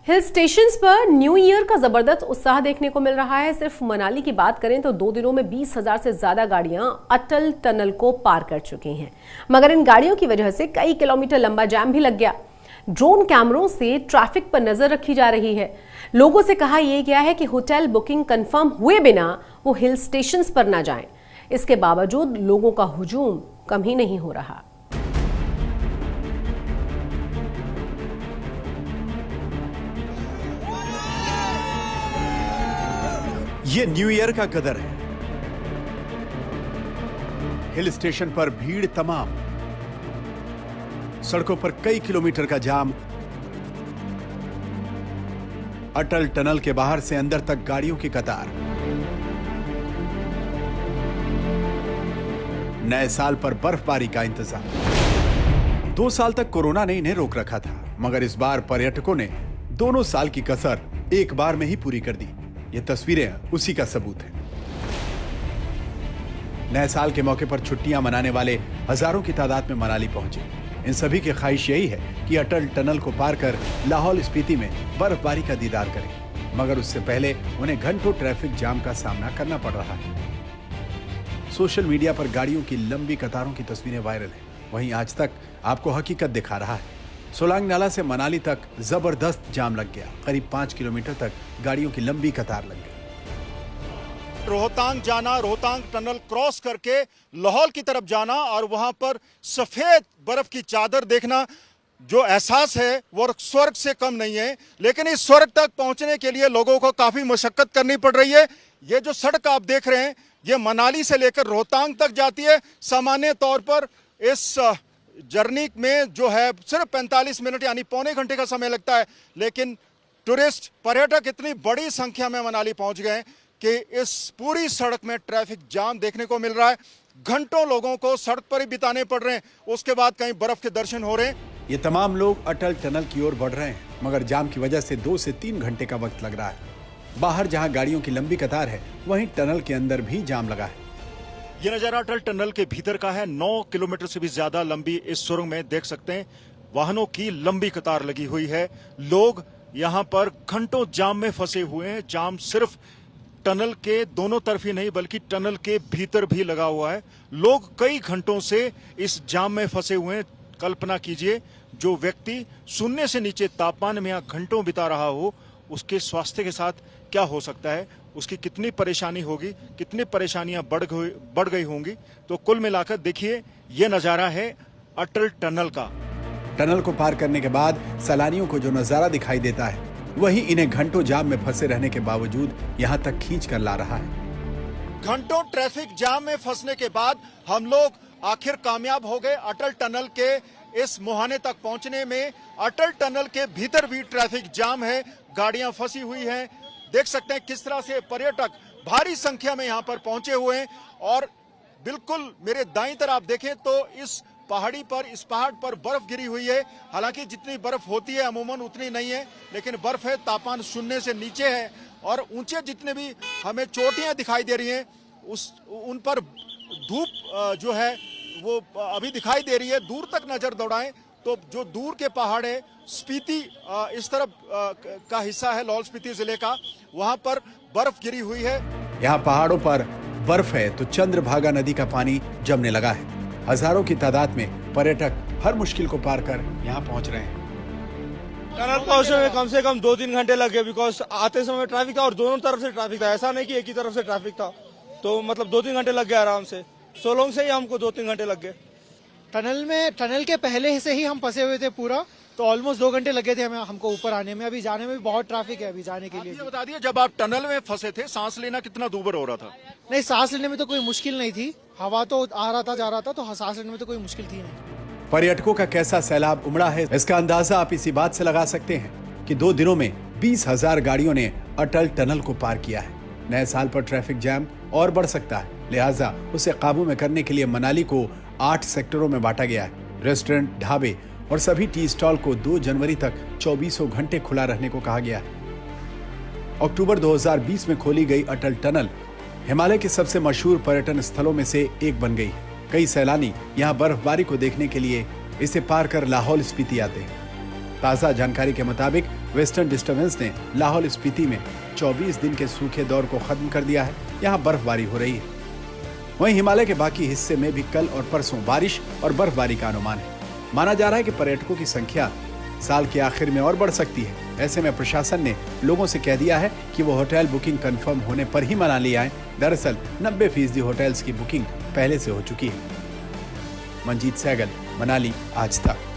Hill stations पर new year का जबरदस्त उत्साह देखने को मिल रहा है। सिर्फ मनाली की बात करें तो 2 दिनों में 20,000 से ज्यादा गाड़ियां अटल टनल को पार कर चुकी हैं, मगर इन गाड़ियों की वजह से कई किलोमीटर लंबा जाम भी लग गया। ड्रोन कैमरों से ट्रैफिक पर नजर रखी जा रही है। लोगों से कहा यह गया है कि होटल बुकिंग कंफर्म हुए बिना वो हिल स्टेशंस पर ना जाएं। इसके बावजूद लोगों का हुजूम कम ही नहीं हो रहा। ये न्यू ईयर का कदर है। हिल स्टेशन पर भीड़ तमाम, सड़कों पर कई किलोमीटर का जाम, अटल टनल के बाहर से अंदर तक गाड़ियों की कतार। नए साल पर बर्फबारी का इंतजाम। 2 साल तक कोरोना ने इन्हें रोक रखा था, मगर इस बार पर्यटकों ने दोनों साल की कसर एक बार में ही पूरी कर दी। ये तस्वीरें उसी का सबूत है। नए साल के मौके पर छुट्टियां मनाने वाले हजारों की तादाद में मनाली पहुंचे। इन सभी की ख्वाहिश यही है कि अटल टनल को पार कर लाहौल स्पीति में बर्फबारी का दीदार करें, मगर उससे पहले उन्हें घंटों ट्रैफिक जाम का सामना करना पड़ रहा है। सोशल मीडिया पर गाड़ियों की लंबी कतारों की तस्वीरें वायरल हैं। वहीं आज तक आपको हकीकत दिखा रहा है। सोलांग नाला से मनाली तक जबरदस्त जाम लग गया। करीब 5 किलोमीटर तक गाड़ियों की लंबी कतार लग गई। रोहतांग जाना, रोहतांग टनल क्रॉस करके लाहौल की तरफ जाना और वहां पर सफेद बर्फ की चादर देखना, जो एहसास है वो स्वर्ग से कम नहीं है। लेकिन इस स्वर्ग तक पहुंचने के लिए लोगों को काफी मशक्कत करनी पड़ रही है। ये जो सड़क आप देख रहे हैं ये मनाली से लेकर रोहतांग तक जाती है। सामान्य तौर पर इस जर्नी में जो है सिर्फ 45 मिनट यानी पौने घंटे का समय लगता है, लेकिन टूरिस्ट पर्यटक इतनी बड़ी संख्या में मनाली पहुंच गए कि इस पूरी सड़क में ट्रैफिक जाम देखने को मिल रहा है। घंटों लोगों को सड़क पर ही बिताने पड़ रहे हैं, उसके बाद कहीं बर्फ के दर्शन हो रहे हैं। ये तमाम लोग अटल टनल की ओर बढ़ रहे हैं, मगर जाम की वजह से 2 से 3 घंटे का वक्त लग रहा है। बाहर जहां गाड़ियों की लंबी कतार है, वहीं टनल के अंदर भी जाम लगा है। ये नजारा अटल टनल के भीतर का है। 9 किलोमीटर से भी ज्यादा लंबी इस सुरंग में देख सकते हैं वाहनों की लंबी कतार लगी हुई है। लोग यहां पर घंटों जाम में फंसे हुए हैं। जाम सिर्फ टनल के दोनों तरफ ही नहीं बल्कि टनल के भीतर भी लगा हुआ है। लोग कई घंटों से इस जाम में फंसे हुए हैं। कल्पना कीजिए, जो व्यक्ति शून्य से नीचे तापमान में यहां घंटों बिता रहा हो, उसके स्वास्थ्य के साथ क्या हो सकता है, उसकी कितनी परेशानी होगी, कितनी परेशानियां बढ़ गई होंगी। तो कुल मिलाकर देखिए, यह नजारा है अटल टनल का। टनल को पार करने के बाद सैलानियों को जो नजारा दिखाई देता है, वही इन्हें घंटों जाम में फंसे रहने के बावजूद यहां तक खींच कर ला रहा है। घंटों ट्रैफिक जाम में फंसने के बाद हम लोग आखिर कामयाब हो गए अटल टनल के इस मुहाने तक पहुंचने में। अटल टनल के भीतर भी ट्रैफिक जाम है, गाड़ियां फंसी हुई हैं। देख सकते हैं किस तरह से पर्यटक भारी संख्या में यहां पर पहुंचे हुए हैं। और बिल्कुल मेरे दाईं तरफ आप देखें तो इस पहाड़ पर बर्फ गिरी हुई है। हालांकि जितनी बर्फ होती है अमूमन उतनी नहीं है, लेकिन बर्फ है, तापमान शून्य से नीचे है। और ऊंचे जितने भी हमें चोटियां दिखाई दे रही हैं उन पर धूप जो है वो अभी दिखाई दे रही है। दूर तक नजर दौड़ाएं तो जो दूर के पहाड़ है, स्पीति इस तरफ का हिस्सा है लाहौल स्पीति जिले का, वहां पर बर्फ गिरी हुई है। यहाँ पहाड़ों पर बर्फ है तो चंद्रभागा नदी का पानी जमने लगा है। हजारों की तादाद में पर्यटक हर मुश्किल को पार कर यहाँ पहुँच रहे हैं। टनल पहुंचने में कम से कम 2-3 घंटे लगे, बिकॉज आते समय ट्रैफिक था और दोनों तरफ से ट्रैफिक था। ऐसा नहीं कि एक ही तरफ से ट्रैफिक था, तो मतलब 2-3 घंटे लग गए आराम से। सोलोंग से ही हमको 2-3 घंटे लग गए। टनल के पहले से ही हम फंसे हुए थे पूरा, तो ऑलमोस्ट 2 घंटे लगे थे हमको ऊपर आने में। अभी जाने में भी बहुत ट्रैफिक है अभी जाने के लिए। ये बता दिए, जब आप टनल में फंसे थे सांस लेना कितना दूभर हो रहा था? नहीं, सांस लेने में तो कोई मुश्किल नहीं थी, हवा तो आ रहा था जा रहा था, तो सांस लेने में तो कोई मुश्किल थी नहीं। पर्यटकों का कैसा सैलाब उमड़ा है, इसका अंदाजा आप इसी बात से लगा सकते हैं कि 2 दिनों में 20,000 गाड़ियों ने अटल टनल को पार किया है। नए साल पर ट्रैफिक जैम और बढ़ सकता है, लिहाजा उसे काबू में करने के लिए मनाली को 8 सेक्टरों में बांटा गया है। रेस्टोरेंट, ढाबे और सभी टी स्टॉल को 2 जनवरी तक 24 घंटे खुला रहने को कहा गया है। अक्टूबर 2020 में खोली गई अटल टनल हिमालय के सबसे मशहूर पर्यटन स्थलों में से एक बन गई। कई सैलानी यहाँ बर्फबारी को देखने के लिए इसे पार कर लाहौल स्पीति आते हैं। ताजा जानकारी के मुताबिक वेस्टर्न डिस्टर्बेंस ने लाहौल स्पीति में 24 दिन के सूखे दौर को खत्म कर दिया है। यहाँ बर्फबारी हो रही है। वहीं हिमालय के बाकी हिस्से में भी कल और परसों बारिश और बर्फबारी का अनुमान है। माना जा रहा है कि पर्यटकों की संख्या साल के आखिर में और बढ़ सकती है। ऐसे में प्रशासन ने लोगों से कह दिया है कि वो होटल बुकिंग कंफर्म होने पर ही मनाली आए। दरअसल 90% होटल्स की बुकिंग पहले से हो चुकी है। मंजीत सहगल, मनाली, आज तक।